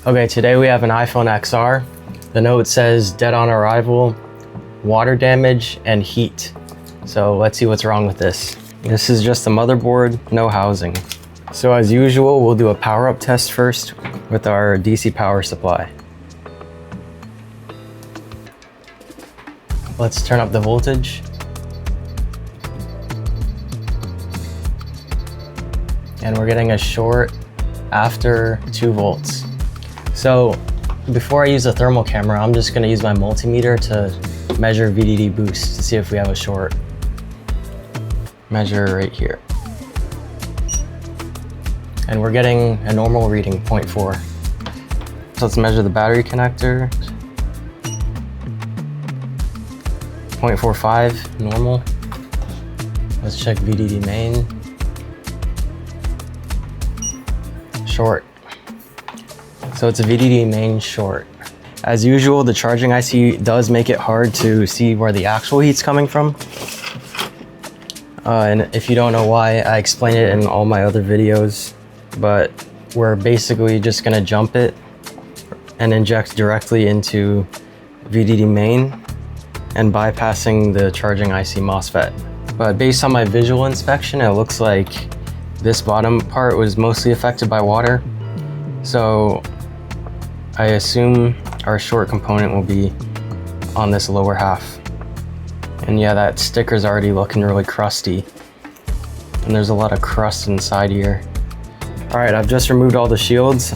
Okay, today we have an iPhone XR. The note says dead on arrival, water damage, and heat. So let's see what's wrong with this. This is just the motherboard, no housing. So as usual, we'll do a power up test first with our DC power supply. Let's turn up the voltage. And we're getting a short after 2 volts. So before I use the thermal camera, I'm just gonna use my multimeter to measure VDD boost to see if we have a short. Measure right here. And we're getting a normal reading, 0.4. So let's measure the battery connector. 0.45, normal. Let's check VDD main. Short. So it's a VDD main short. As usual, the charging IC does make it hard to see where the actual heat's coming from. And if you don't know why, I explain it in all my other videos, but we're basically just gonna jump it and inject directly into VDD main and bypassing the charging IC MOSFET. But based on my visual inspection, it looks like this bottom part was mostly affected by water. So I assume our short component will be on this lower half. And yeah, that sticker's already looking really crusty. And there's a lot of crust inside here. All right, I've just removed all the shields.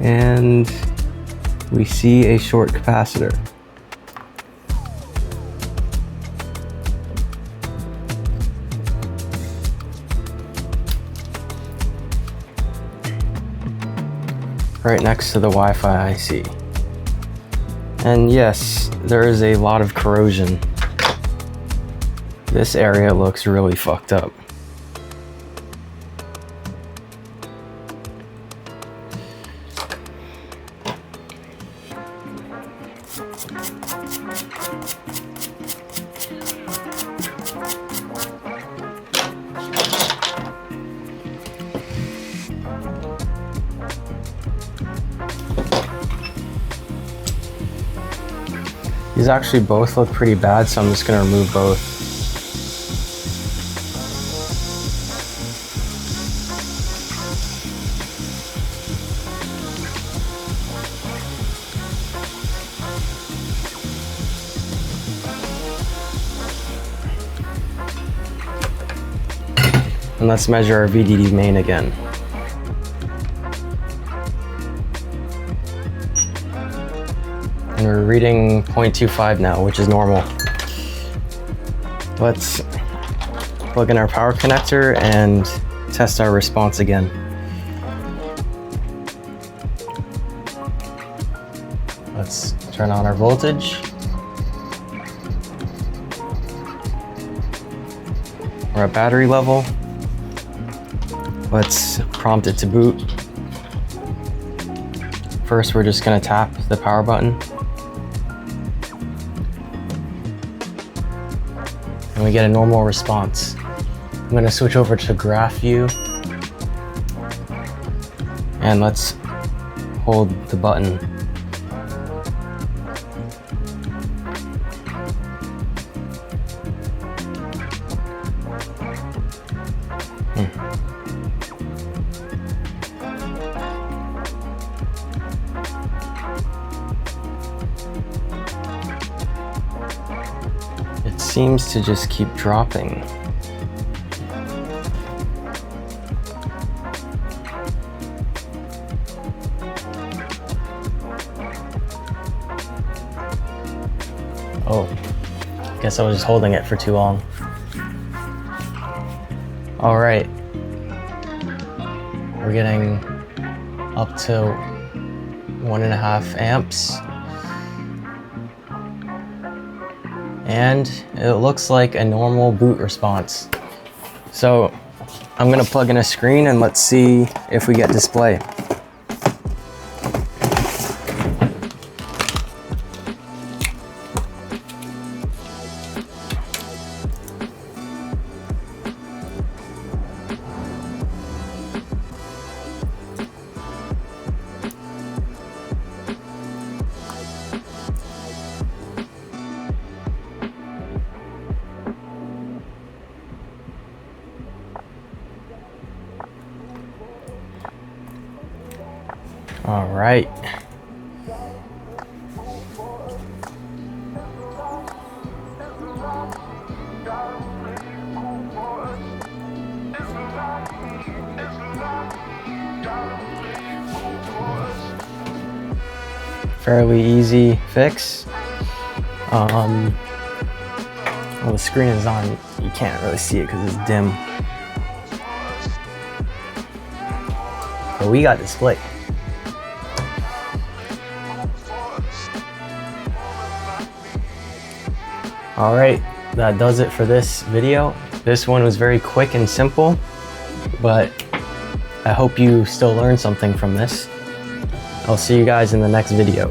And we see a short capacitor. Right next to the Wi-Fi IC. And yes, there is a lot of corrosion. This area looks really fucked up. These actually both look pretty bad, so I'm just gonna remove both. And let's measure our VDD main again. And we're reading 0.25 now, which is normal. Let's plug in our power connector and test our response again. Let's turn on our voltage. We're at battery level. Let's prompt it to boot. First, we're just gonna tap the power button. And we get a normal response. I'm gonna switch over to graph view. And let's hold the button. It seems to just keep dropping. Oh, guess I was just holding it for too long. All right, we're getting up to 1.5 amps. And it looks like a normal boot response. So I'm gonna plug in a screen and let's see if we get display. All right. Fairly easy fix. Well, the screen is on. You can't really see it because it's dim. But we got display. All right, that does it for this video. This one was very quick and simple, but I hope you still learned something from this. I'll see you guys in the next video.